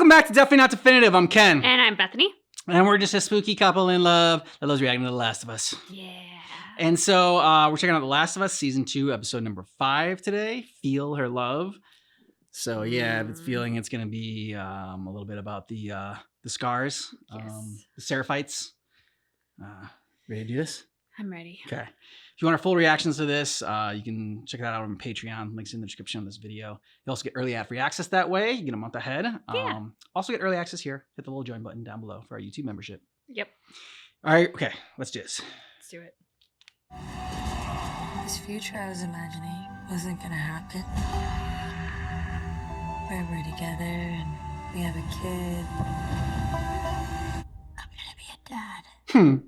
Welcome back to Definitely Not Definitive. I'm Ken. And I'm Bethany. And we're just a spooky couple in love that loves reacting to The Last of Us. Yeah. And so we're checking out The Last of Us Season 2, Episode number 5 today, Feel Her Love. So yeah, it's feeling it's going to be a little bit about the scars, Yes. the Seraphites. Ready to do this? I'm ready. Okay. If you want our full reactions to this, you can check that out on Patreon. Links in the description of this video. You also get early ad-free access that way. You get a month ahead. Yeah. Also get early access here. Hit the little join button down below for our YouTube membership. Yep. All right. Okay. Let's do this. Let's do it. This future I was imagining wasn't gonna happen. Where we're together and we have a kid. I'm gonna be a dad.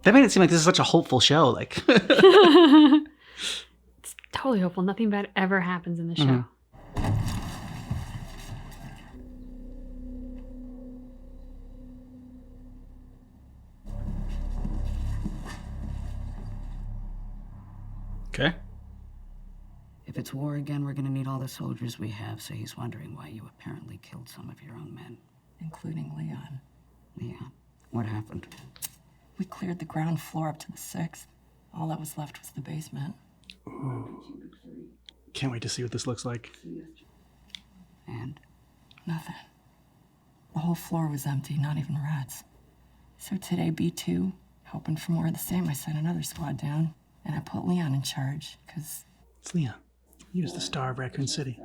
That made it seem like this is such a hopeful show. Like, It's totally hopeful. Nothing bad ever happens in the show. okay. If it's war again, we're gonna need all the soldiers we have, so he's wondering why you apparently killed some of your own men. Including Leon. Leon, what happened? We cleared the ground floor up to the 6th. All that was left was the basement. Can't wait to see what this looks like. And Nothing. The whole floor was empty, not even rats. So today, B2, hoping for more of the same, I sent another squad down. And I put Leon in charge, because It's Leon. He was the star of Raccoon City.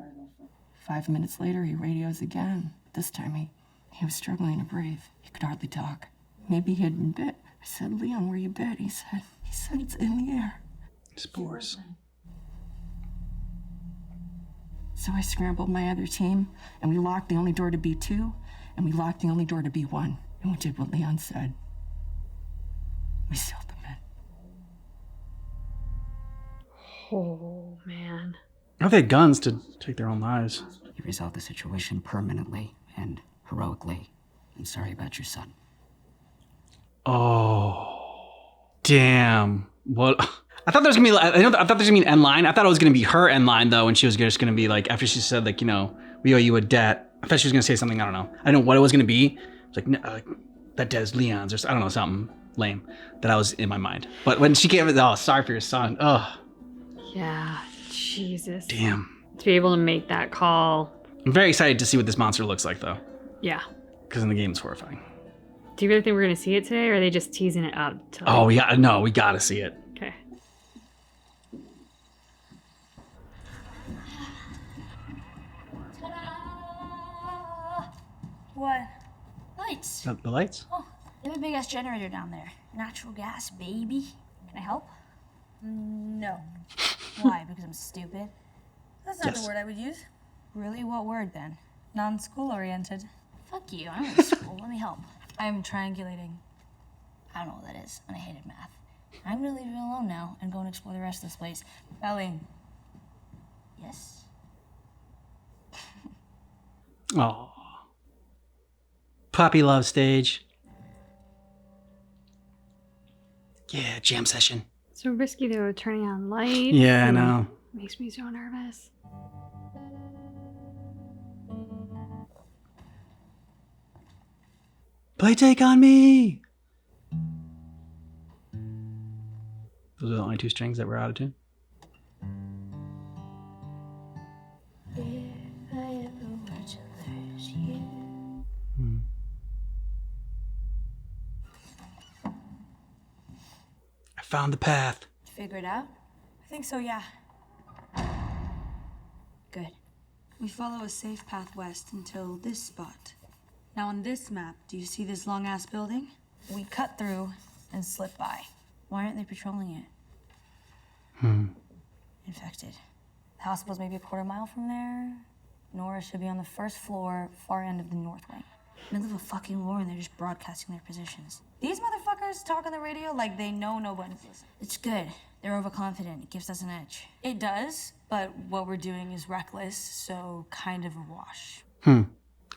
5 minutes later, he radios again. This time, he was struggling to breathe. He could hardly talk. Maybe he had been bit. I said, Leon, were you bit? He said it's in the air. Spores. So I scrambled my other team, and we locked the only door to B2, and we locked the only door to B1. And we did what Leon said. We sealed them in. Oh, man. I hope they had guns to take their own lives. you resolved the situation permanently and heroically. I'm sorry about your son. Oh, damn. What? I thought there was gonna be. I thought there was gonna be an end line. I thought it was gonna be her end line though, and she was just gonna be like, after she said like, you know, we owe you a debt. I thought she was gonna say something. I don't know. I don't know what it was gonna be. It's like that debt is Leon's, or I don't know, something lame that I was in my mind. But when she gave it, oh, sorry for your son. Oh, Yeah. Jesus. damn. To be able to make that call. I'm very excited to see what this monster looks like though, Yeah. because in the game it's horrifying. Do you really think we're going to see it today, or are they just teasing it up? To, like... Oh, we gotta see it. Okay. What? Lights. The lights? Oh, they have a big ass generator down there. Natural gas, baby. Can I help? No. Why? Because I'm stupid? That's not Yes. the word I would use. Really? What word then? Non-school oriented. Fuck you. I'm in school. Let me help. I'm triangulating. I don't know what that is, and I hated math. I'm gonna leave you alone now and go and explore the rest of this place. Ellie. Yes? Oh. Puppy love stage. Yeah, jam session. So risky, though, turning on lights. Yeah, I and know. Makes me so nervous. Play take on me. Those are the only two strings that were out of tune. If I ever were to lose you. I found the path. Figure it out? I think so, yeah. Good. We follow a safe path west until this spot. Now on this map, do you see this long-ass building? We cut through and slip by. Why aren't they patrolling it? Infected. The hospital's maybe a quarter mile from there. Nora should be on the first floor, far end of the north wing. Middle of a fucking war and they're just broadcasting their positions. These motherfuckers talk on the radio like they know nobody's listening. It's good. They're overconfident. It gives us an edge. It does, but what we're doing is reckless, so kind of a wash.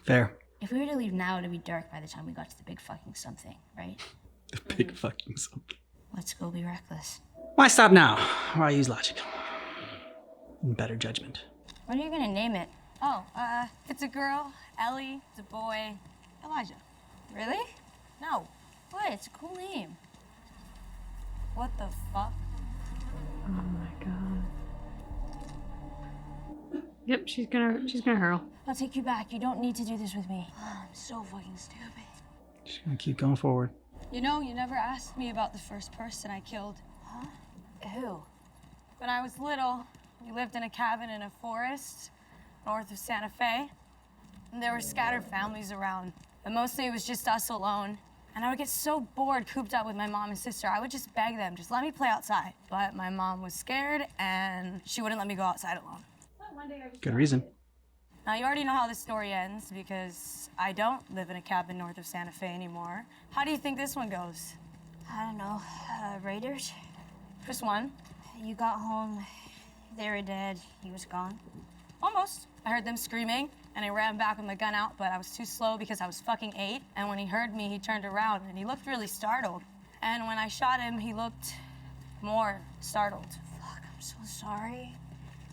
Fair. If we were to leave now, it'd be dark by the time we got to the big fucking something, right? The big fucking something. Let's go be reckless. Why stop now? Why use logic? And better judgment. What are you gonna name it? Oh, it's a girl. Ellie. It's a boy. Elijah. Really? No. What? It's a cool name. What the fuck? Oh my god. Yep, she's gonna hurl. I'll take you back. You don't need to do this with me. I'm so fucking stupid. She's gonna keep going forward. You know, you never asked me about the first person I killed. Huh? Who? When I was little, we lived in a cabin in a forest north of Santa Fe. And there were scattered families around, but mostly it was just us alone. And I would get so bored cooped up with my mom and sister, I would just beg them, just let me play outside. But my mom was scared and she wouldn't let me go outside alone. Good reason. Now you already know how this story ends because I don't live in a cabin north of Santa Fe anymore. How do you think this one goes? I don't know. Raiders? Just one. You got home, they were dead, he was gone. Almost. I heard them screaming, and I ran back with my gun out, but I was too slow because I was fucking 8. And when he heard me, he turned around, and he looked really startled. And when I shot him, he looked more startled. Fuck, I'm so sorry.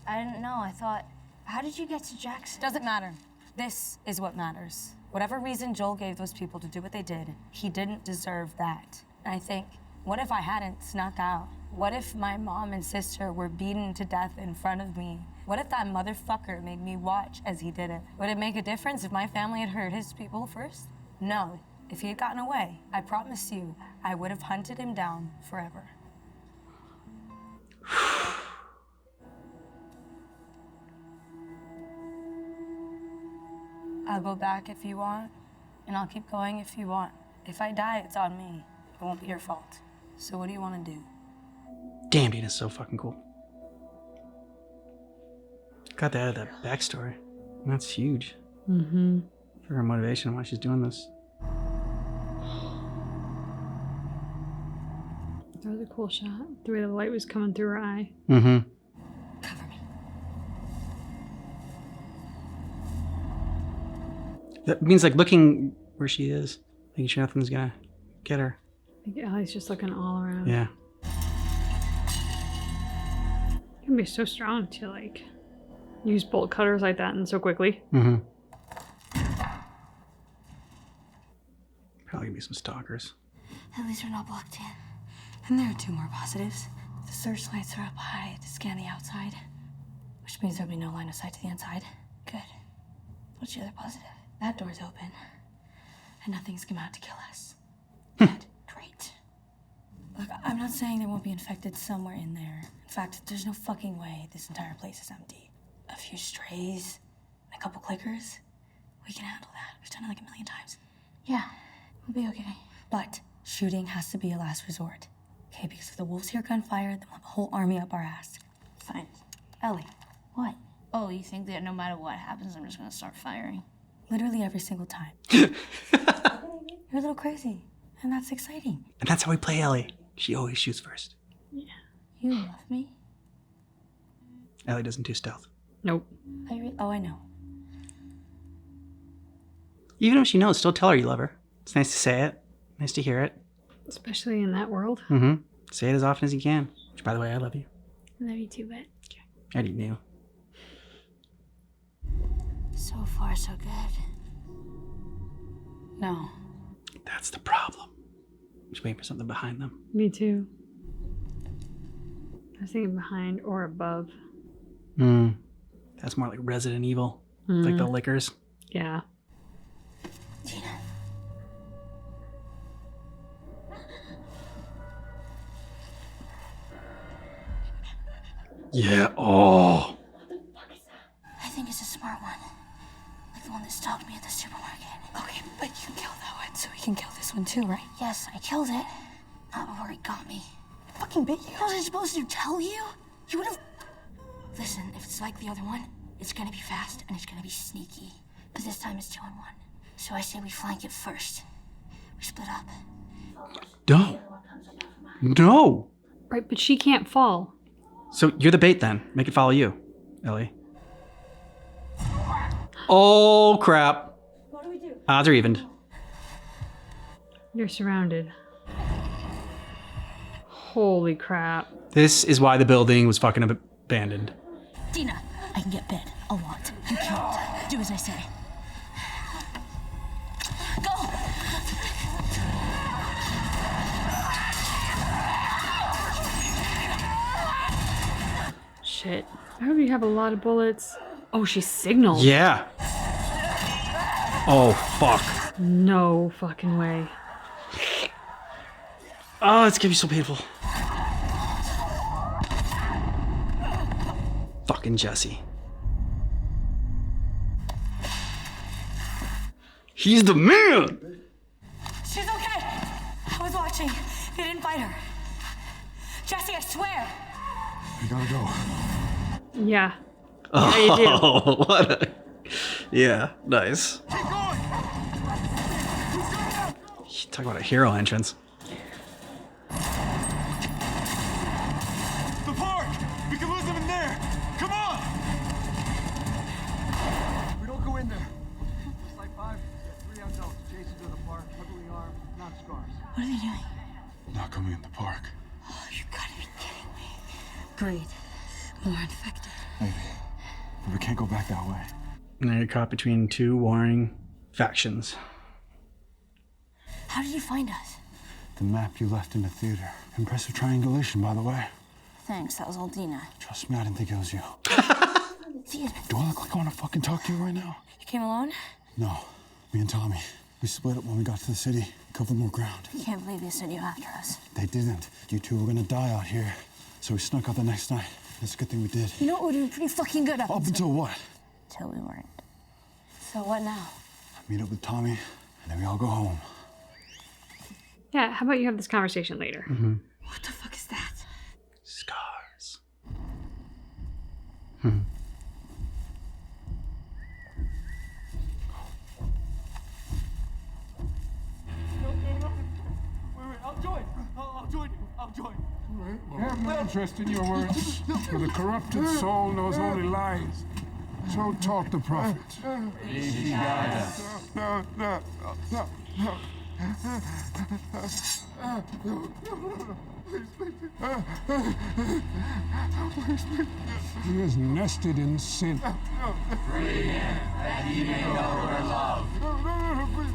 I didn't know, I thought... How did you get to Jackson? Doesn't matter. This is what matters. Whatever reason Joel gave those people to do what they did, he didn't deserve that. And I think, what if I hadn't snuck out? What if my mom and sister were beaten to death in front of me? What if that motherfucker made me watch as he did it? Would it make a difference if my family had hurt his people first? No. If he had gotten away, I promise you, I would have hunted him down forever. I'll go back if you want, and I'll keep going if you want. If I die, it's on me. It won't be your fault. So what do you want to do? Damn, Dina's so fucking cool. Got that backstory. That's huge. Mm-hmm. For her motivation and why she's doing this. That was a cool shot. The way the light was coming through her eye. Mm-hmm. Cover me. That means like looking where she is, making sure nothing's gonna get her. I think Ellie's just looking all around. Yeah. You can be so strong to like use bolt cutters like that and so quickly. Mm-hmm. Probably gonna be some stalkers. At least we're not blocked in. And there are 2 more positives. The searchlights are up high to scan the outside, which means there'll be no line of sight to the inside. Good. What's the other positive? That door's open, and nothing's come out to kill us. Good. Great. Look, I'm not saying there won't be infected somewhere in there. In fact, there's no fucking way this entire place is empty. A few strays, and a couple clickers. We can handle that. We've done it like 1,000,000 times. Yeah, we'll be okay. But shooting has to be a last resort. Okay, because if the wolves hear gunfire, then we'll have a whole army up our ass. Fine. Ellie, What? Oh, you think that no matter what happens, I'm just gonna start firing? literally every single time. You're a little crazy, and that's exciting. And that's how we play Ellie. She always shoots first. You love me? Ellie doesn't do stealth. Nope. I know. Even if she knows, still tell her you love her. It's nice to say it. Nice to hear it. Especially in that world. Mm-hmm. Say it as often as you can. Which, by the way, I love you. I love you too, but I already knew. So far, so good. No. That's the problem. Just waiting for something behind them. me too. I was thinking behind or above. That's more like Resident Evil. Like the lickers. Yeah. Tina. Yeah. Oh. I think it's a smart one. Like the one that stalked me at the supermarket. Okay, but you can kill that one, so we can kill this one too, right? Yes, I killed it. Not before he got me. I fucking bit you. What was I supposed to tell you? You would have... Listen, if it's like the other one, it's gonna be fast and it's gonna be sneaky. But this time it's 2 on 1. So I say we flank it first. We split up. No. No. Right, but she can't fall. So you're the bait then. Make it follow you, Ellie. Oh, crap. What do we do? Odds are evened. You're surrounded. Holy crap. This is why the building was fucking abandoned. Dina, I can get bit a lot. You can't. Do as I say. Go! Shit. I hope you have a lot of bullets. Oh, she signaled. Yeah. Oh, fuck. No fucking way. Oh, it's gonna be so painful. Fucking Jesse. He's the man! She's okay. I was watching. They didn't fight her. Jesse, I swear. You gotta go. Yeah. Yeah, you do. Oh, what a... Yeah, nice. Keep going! Talk about a hero entrance. The park! We can lose them in there! Come on! We don't go in there. Just like 5, 3 unknowns chasing to the park, heavily armed, not scars. What are they doing? Not coming in the park. Oh, you gotta be kidding me. Great. More infected. Maybe. But we can't go back that way. Now you're caught between two warring factions. How did you find us? The map you left in the theater. Impressive triangulation, by the way. Thanks, that was all Dina. Trust me, I didn't think it was you. Theater. Do I look like I want to fucking talk to you right now? You came alone? No. Me and Tommy. We split up when we got to the city. Covered more ground. I can't believe they sent you after us. They didn't. You two were gonna die out here. So we snuck out the next night. It's a good thing we did. You know what? We're doing pretty fucking good Up until what? Till we weren't. So what now? Meet up with Tommy, and then we all go home. Yeah, how about you have this conversation later? What the fuck is that? Scars. I'll join you. I have no interest in your words, for the corrupted soul knows only lies. So taught the prophets. He is nested in sin. Free him, that he may know her love. No, please,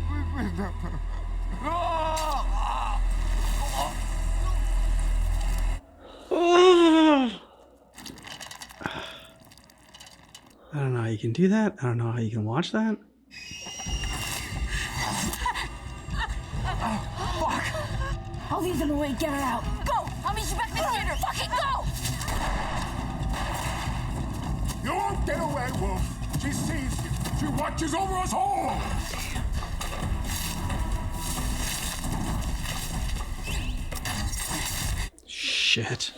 I don't know how you can do that. I don't know how you can watch that. I'll leave them away. Get her out. Go! I'll meet you back in the theater. Fucking go! You won't get away, Wolf. She sees you. She watches over us all. Shit.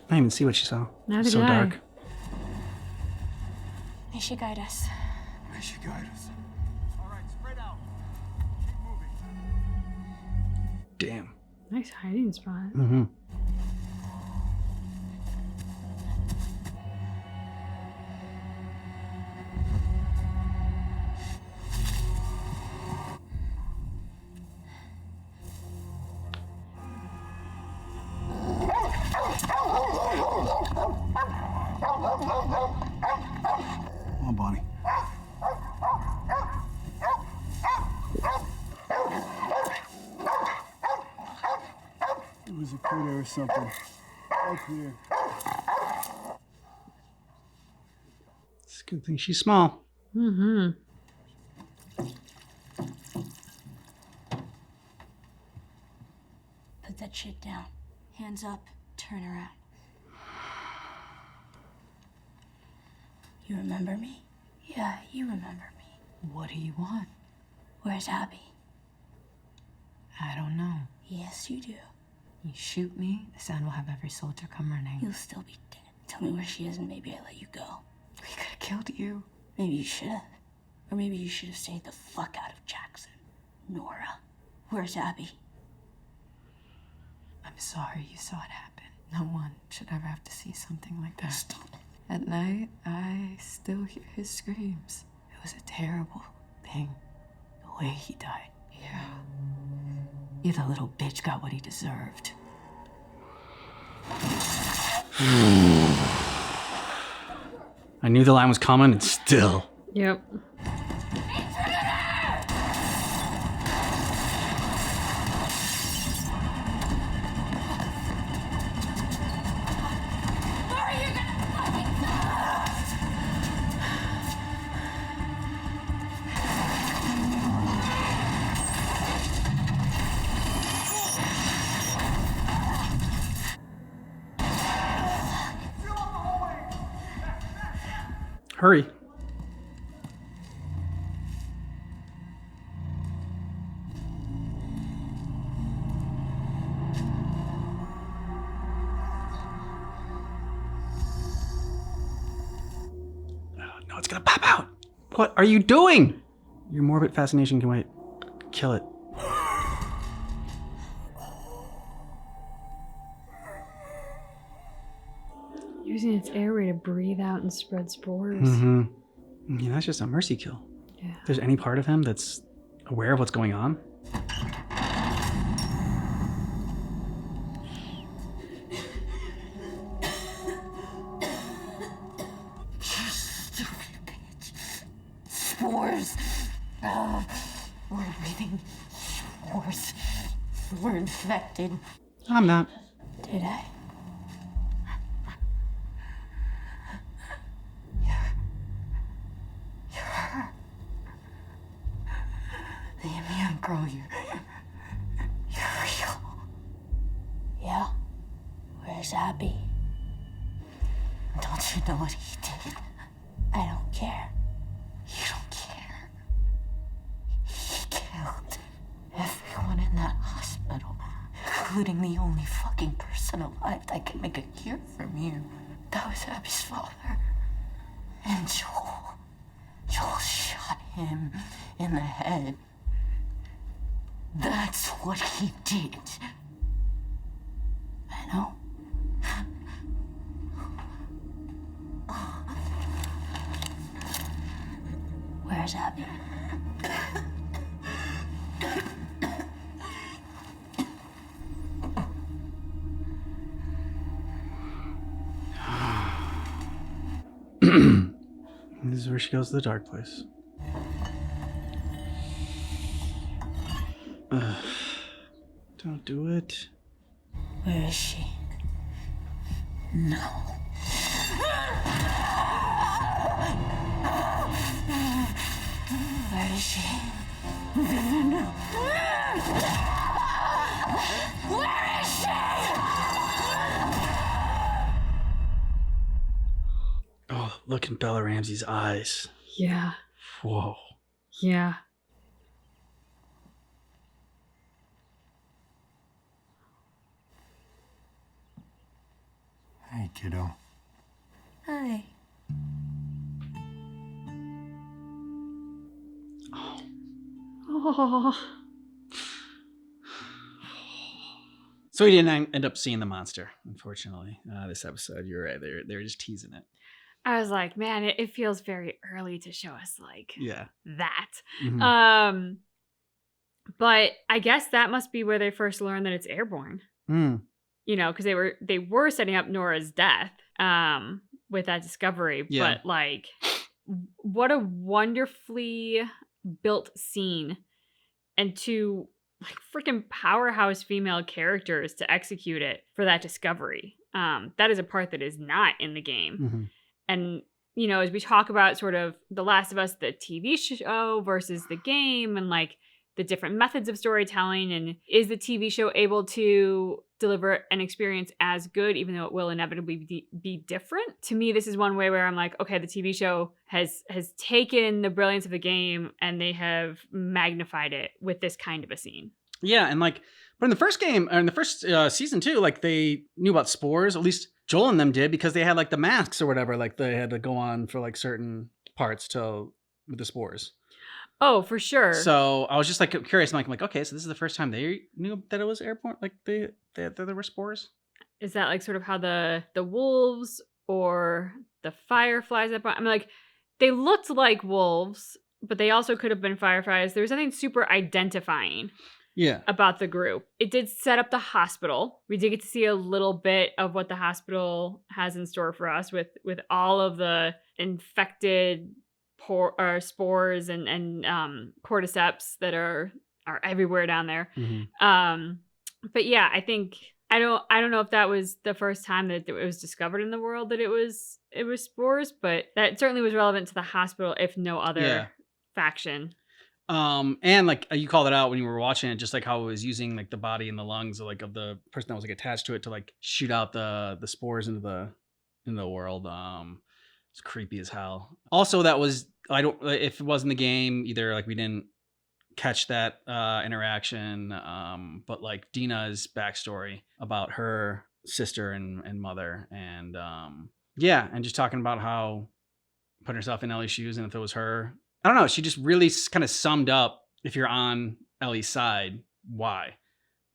I didn't even see what she saw. Neither So did I. dark. May she guide us. May she guide us. Damn. Nice hiding spot. Come on, Bonnie. It was a critter or something. All clear. It's a good thing she's small. Put that shit down. Hands up, turn around. You remember me? Yeah, you remember me. What do you want? Where's Abby? I don't know. Yes, you do. You shoot me, the sound will have every soldier come running. You'll still be dead. Tell me where she is and maybe I let you go. We could have killed you. Maybe you should have. Or maybe you should have stayed the fuck out of Jackson. Nora, where's Abby? I'm sorry you saw it happen. No one should ever have to see something like that. Stop. At night, I still hear his screams. It was a terrible thing, the way he died. Yeah, the little bitch got what he deserved. I knew the line was coming, and still. Yep. Hurry. Oh, no, it's gonna pop out. What are you doing? Your morbid fascination can wait. Kill it. Using its airway to breathe out and spread spores. Mm-hmm. Yeah, that's just a mercy kill. Yeah. If there's any part of him that's aware of what's going on. Stupid bitch. Spores. Oh, we're breathing spores. We're infected. I'm not. Did I? You're her. The immune girl, you're real. Yeah? Where's Abby? Don't you know what he did? I don't care. You don't care. He killed everyone in that hospital, including the only fucking person alive that could make a cure from you. That was Abby's father. And Joel. Joel shot him in the head. That's what he did. I know. Where's Abby? This is where she goes to the dark place. Don't do it. Where is she? No. Where is she? Where is she? Oh, look in Bella Ramsey's eyes. Yeah. Whoa. Yeah. Hey, kiddo. Hi. Oh. So we didn't end up seeing the monster, unfortunately. This episode, you're right. They're just teasing it. I was like, man, it feels very early to show us like Yeah. that. Mhm. But I guess that must be where they first learned that it's airborne. You know, because they were setting up Nora's death with that discovery. Yeah. But like, what a wonderfully built scene, and two like freaking powerhouse female characters to execute it for that discovery. That is a part that is not in the game. Mm-hmm. And you know, as we talk about sort of The Last of Us, the TV show versus the game, and like the different methods of storytelling, and is the TV show able to deliver an experience as good, even though it will inevitably be different? To me, this is one way where I'm like, okay, the TV show has taken the brilliance of the game and they have magnified it with this kind of a scene. Yeah, and like, but in the first game, or in the first season too, like they knew about spores. At least Joel and them did, because they had like the masks or whatever. Like they had to go on for like certain parts with the spores. Oh, for sure. So I was just like curious. I'm like, okay, so this is the first time they knew that it was airborne. Like there were spores. Is that like sort of how the wolves or the fireflies? I mean, like they looked like wolves, but they also could have been fireflies. There was nothing super identifying. about the group. It did set up the hospital. We did get to see a little bit of what the hospital has in store for us with all of the infected spores and cordyceps that are everywhere down there. But yeah, I think I don't know if that was the first time that it was discovered in the world that it was spores, but that certainly was relevant to the hospital, if no other faction. And like you called it out when you were watching it, just like how it was using like the body and the lungs of the person that was like attached to it to like shoot out the spores into the world. It's creepy as hell. Also, that was, if it was in the game, either like we didn't catch that interaction, but like Dina's backstory about her sister and mother, and and just talking about how putting herself in Ellie's shoes, and if it was her, I don't know, she just really kind of summed up, if you're on Ellie's side, why.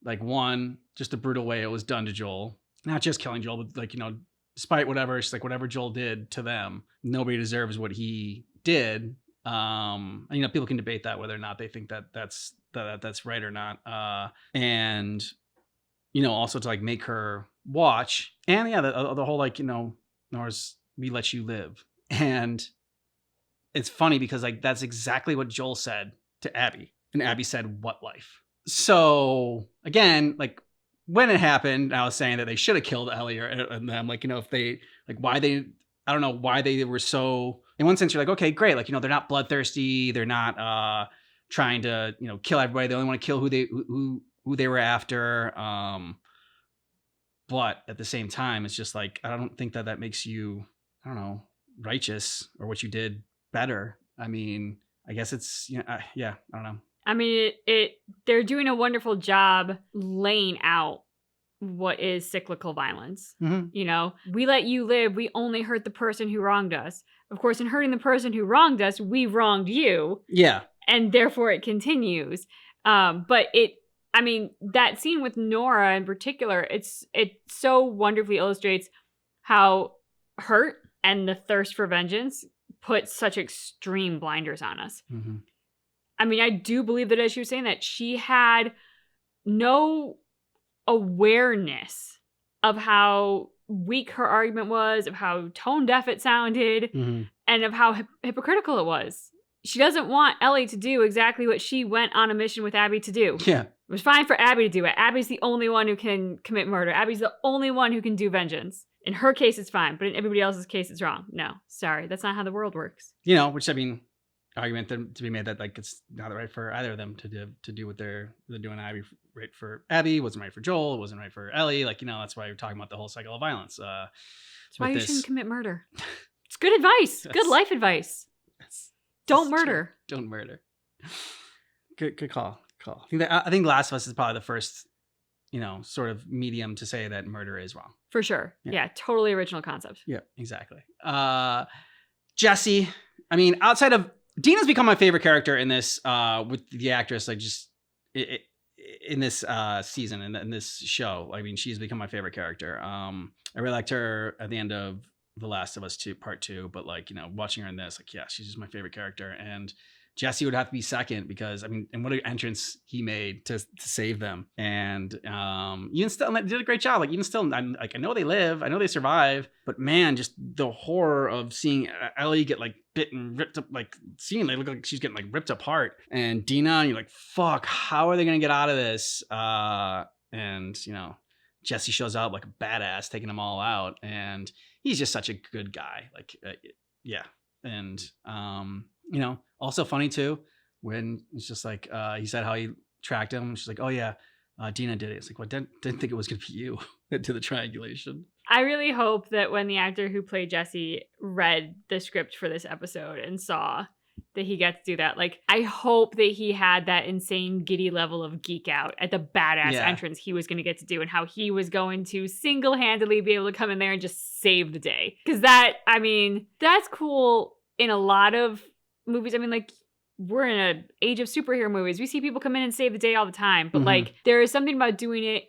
Like, one, just the brutal way it was done to Joel, not just killing Joel, but like, despite whatever, she's like, whatever Joel did to them, nobody deserves what he did. And, people can debate that, whether or not they think that's right or not. And, also to like make her watch, and the whole like, Nora's, we let you live. And it's funny because like, that's exactly what Joel said to Abby, and Abby said, what life? So again, like when it happened, I was saying that they should have killed Ellie and them, like, if they like, I don't know why they were so, in one sense you're like, okay, great. Like, they're not bloodthirsty. They're not trying to, kill everybody. They only want to kill who they were after. But at the same time, it's just like, I don't think that makes you, I don't know, righteous or what you did better. I mean, I guess it's, I don't know. I mean, they're doing a wonderful job laying out what is cyclical violence. We let you live. We only hurt the person who wronged us. Of course, in hurting the person who wronged us, we wronged you. Yeah. And therefore it continues. But that scene with Nora in particular, it so wonderfully illustrates how hurt and the thirst for vengeance put such extreme blinders on us. I mean, I do believe that, as she was saying, that she had no awareness of how weak her argument was, of how tone deaf it sounded, and of how hypocritical it was. She doesn't want Ellie to do exactly what she went on a mission with Abby to do. Yeah. It was fine for Abby to do it. Abby's the only one who can commit murder. Abby's the only one who can do vengeance. In her case, it's fine, but in everybody else's case, it's wrong. No, sorry, that's not how the world works. Which, I mean, argument to be made that like it's not right for either of them to do what they're doing. Abby, right for Abby, wasn't right for Joel, it wasn't right for Ellie. Like, that's why you're talking about the whole cycle of violence. That's why you shouldn't commit murder. It's good advice. Good life advice. Don't murder. True. Don't murder. Good call. I think Last of Us is probably the first, sort of medium to say that murder is wrong. For sure. Yeah, totally original concept. Yeah, exactly. Jesse, I mean, outside of Dina's become my favorite character in this, with the actress, like just in this season and in this show. I mean, she's become my favorite character. I really liked her at the end of The Last of Us 2 Part 2, but like, watching her in this, like, yeah, she's just my favorite character. And Jesse would have to be second because, I mean, and what an entrance he made to save them. And even still, did a great job. Like, even still, I know they live, I know they survive, but man, just the horror of seeing Ellie get like bit and ripped up, like seeing they look like she's getting like ripped apart. And Dina, and you're like, fuck, how are they going to get out of this? And, Jesse shows up like a badass, taking them all out. And he's just such a good guy. Like, yeah. And, also funny too, when it's just like, he said how he tracked him. She's like, oh yeah, Dina did it. It's like, well, didn't think it was going to be you that did the triangulation. I really hope that when the actor who played Jesse read the script for this episode and saw that he got to do that, like, I hope that he had that insane giddy level of geek out at the badass entrance he was going to get to do, and how he was going to single-handedly be able to come in there and just save the day. Because that's cool in a lot of movies. I mean, like, we're in an age of superhero movies. We see people come in and save the day all the time, but like, there is something about doing it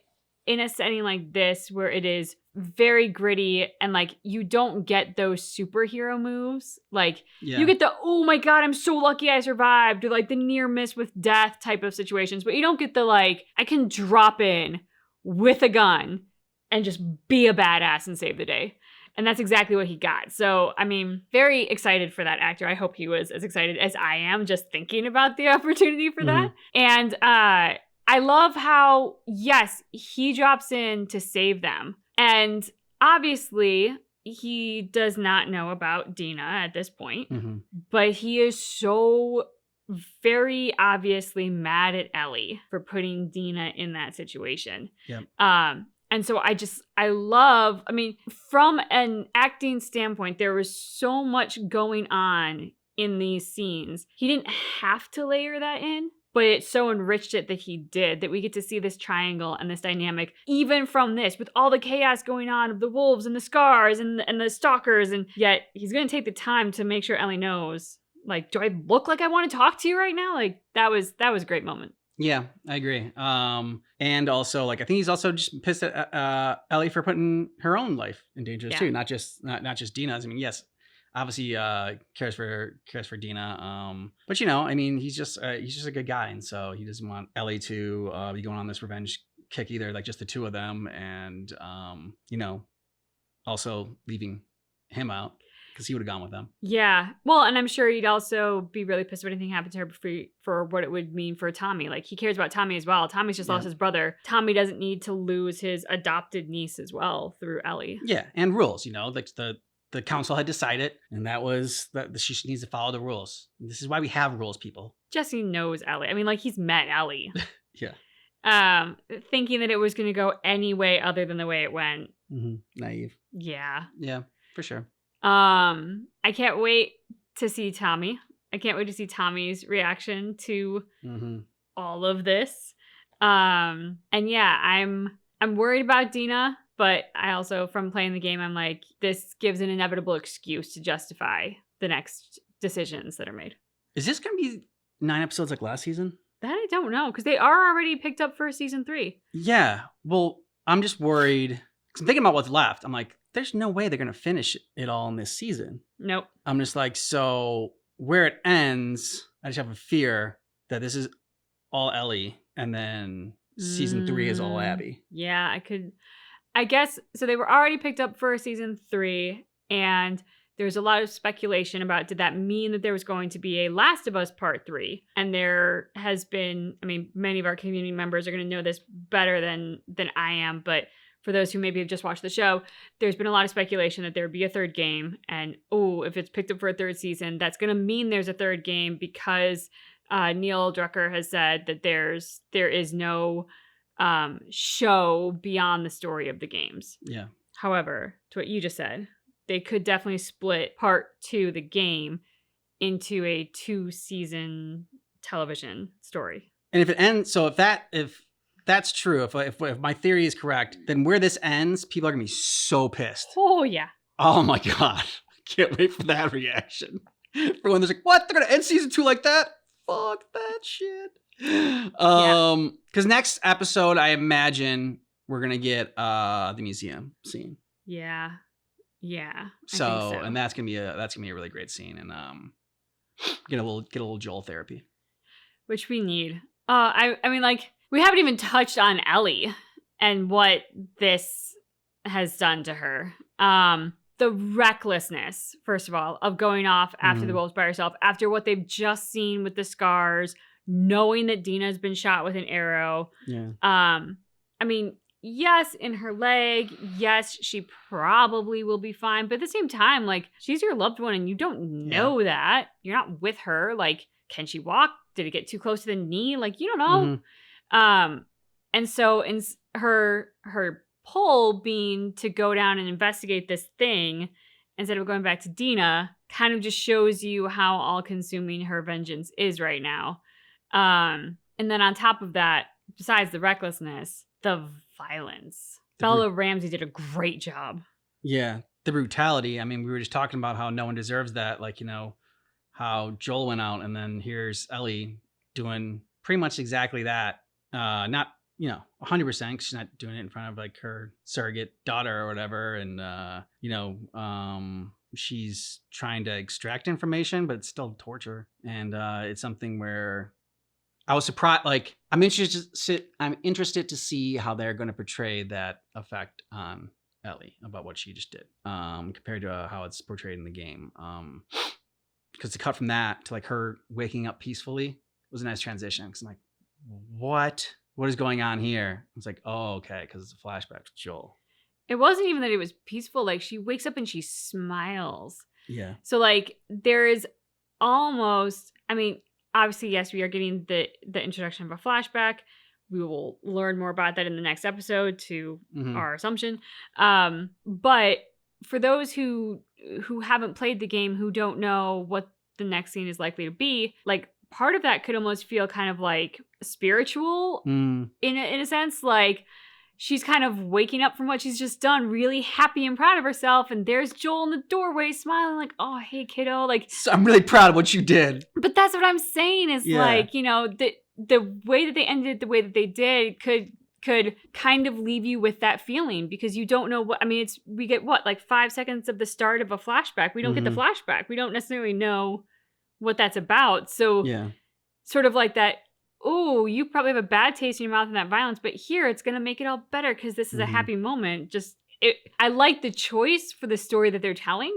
in a setting like this where it is very gritty and like you don't get those superhero moves. Like Yeah. you get the, oh my God, I'm so lucky I survived, or like the near miss with death type of situations, but you don't get the like, I can drop in with a gun and just be a badass and save the day. And that's exactly what he got. So, I mean, very excited for that actor. I hope he was as excited as I am just thinking about the opportunity for that. And I love how, yes, he drops in to save them. And obviously, he does not know about Dina at this point, but he is so very obviously mad at Ellie for putting Dina in that situation. Yep. And so I love, I mean, from an acting standpoint, there was so much going on in these scenes. He didn't have to layer that in, but it so enriched it that he did, that we get to see this triangle and this dynamic, even from this, with all the chaos going on of the wolves and the scars and the stalkers. And yet he's going to take the time to make sure Ellie knows, like, do I look like I want to talk to you right now? Like, that was a great moment. Yeah, I agree. And also, like, I think he's also just pissed at Ellie for putting her own life in danger too, not just Dina's. I mean, yes, obviously cares for Dina. But you know, I mean, he's just a good guy, and so he doesn't want Ellie to be going on this revenge kick either. Like just the two of them, and you know, also leaving him out. Because he would have gone with them. Yeah. Well, and I'm sure he'd also be really pissed if anything happened to her for what it would mean for Tommy. Like, he cares about Tommy as well. Tommy's just lost his brother. Tommy doesn't need to lose his adopted niece as well through Ellie. Yeah, and rules, you know, like the council had decided, and that was that she needs to follow the rules. This is why we have rules, people. Jesse knows Ellie. I mean, like, he's met Ellie. Yeah. Thinking that it was going to go any way other than the way it went. Naive. Yeah. Yeah, for sure. I can't wait to see Tommy. I can't wait to see Tommy's reaction to all of this. And yeah, I'm worried about Dina, but I also, from playing the game, I'm like, this gives an inevitable excuse to justify the next decisions that are made. Is this going to be 9 episodes like last season? That I don't know, because they are already picked up for season 3. Yeah. Well, I'm just worried. 'Cause I'm thinking about what's left. I'm like, there's no way they're going to finish it all in this season. Nope. I'm just like, so where it ends, I just have a fear that this is all Ellie and then season 3 is all Abby. Yeah, I guess, so they were already picked up for season 3, and there's a lot of speculation about, did that mean that there was going to be a Last of Us Part 3? And there has been, I mean, many of our community members are going to know this better than I am, but for those who maybe have just watched the show, there's been a lot of speculation that there would be a third game. And, if it's picked up for a third season, that's going to mean there's a third game, because Neil Drucker has said that there is no show beyond the story of the games. Yeah. However, to what you just said, they could definitely split part 2, the game, into a 2-season television story. And if it ends, so if that's true, if my theory is correct, then where this ends, people are gonna be so pissed. Oh yeah. Oh my god, can't wait for that reaction. For when there's like, what? They're gonna end season 2 like that? Fuck that shit. Because next episode, I imagine we're gonna get the museum scene. Yeah. So, and that's gonna be a really great scene, and get a little Joel therapy, which we need. I mean, like, we haven't even touched on Ellie and what this has done to her. The recklessness, first of all, of going off after the wolves by herself, after what they've just seen with the scars, knowing that Dina's been shot with an arrow. Yeah. I mean, yes, in her leg, yes, she probably will be fine. But at the same time, like, she's your loved one and you don't know that. You're not with her. Like, can she walk? Did it get too close to the knee? Like, you don't know. And so in her pull being to go down and investigate this thing instead of going back to Dina kind of just shows you how all-consuming her vengeance is right now. And then on top of that, besides the recklessness, the violence. Bella Ramsey did a great job. Yeah, the brutality. I mean, we were just talking about how no one deserves that. Like, you know, how Joel went out and then here's Ellie doing pretty much exactly that. Not you know, 100%. She's not doing it in front of like her surrogate daughter or whatever. And, you know, she's trying to extract information, but it's still torture. And it's something where I was surprised. Like, I'm interested to see how they're going to portray that effect on Ellie about what she just did, compared to how it's portrayed in the game. Because to cut from that to like her waking up peacefully was a nice transition. Because I'm like, what is going on here? It's like, oh, okay, because it's a flashback to Joel. It wasn't even that it was peaceful. Like, she wakes up and she smiles. Yeah. So like there is almost, I mean, obviously, yes, we are getting the introduction of a flashback. We will learn more about that in the next episode to our assumption. But for those who haven't played the game, who don't know what the next scene is likely to be, like part of that could almost feel kind of like spiritual in a sense. Like she's kind of waking up from what she's just done, really happy and proud of herself. And there's Joel in the doorway smiling like, oh, hey, kiddo. Like, so I'm really proud of what you did. But that's what I'm saying is like, you know, the way that they ended it the way that they did could kind of leave you with that feeling because you don't know what, I mean, we get what, like 5 seconds of the start of a flashback. We don't get the flashback. We don't necessarily know what that's about. So sort of like that, oh, you probably have a bad taste in your mouth in that violence, but here it's going to make it all better because this is a happy moment. I like the choice for the story that they're telling,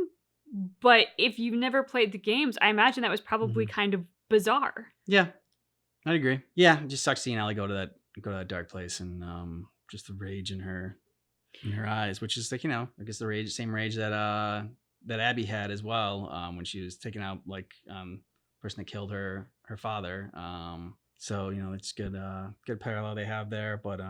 but if you've never played the games, I imagine that was probably kind of bizarre. Yeah, I'd agree. Yeah, it just sucks seeing Ellie go to that dark place and just the rage in her eyes, which is like, you know, I guess the same rage that Abby had as well when she was taking out like person that killed her father. So, you know, it's good parallel they have there. But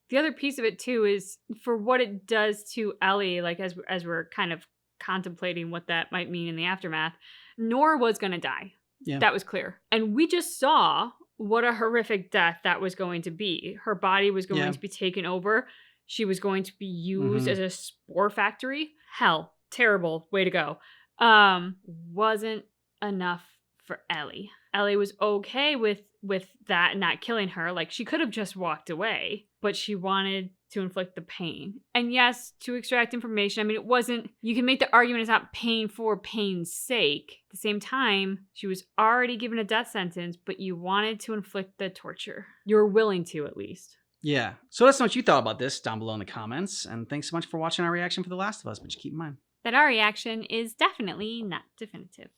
the other piece of it too is for what it does to Ellie, like as we're kind of contemplating what that might mean in the aftermath, Nora was going to die. Yeah. That was clear. And we just saw what a horrific death that was going to be. Her body was going to be taken over. She was going to be used as a spore factory. Hell, terrible way to go. Wasn't enough for Ellie. Ellie was okay with that and not killing her. Like, she could have just walked away, but she wanted to inflict the pain. And yes, to extract information. I mean, it wasn't, you can make the argument it's not pain for pain's sake. At the same time, she was already given a death sentence, but you wanted to inflict the torture. You were willing to, at least. Yeah. So let us know what you thought about this down below in the comments. And thanks so much for watching our reaction for The Last of Us. But just keep in mind that our reaction is definitely not definitive.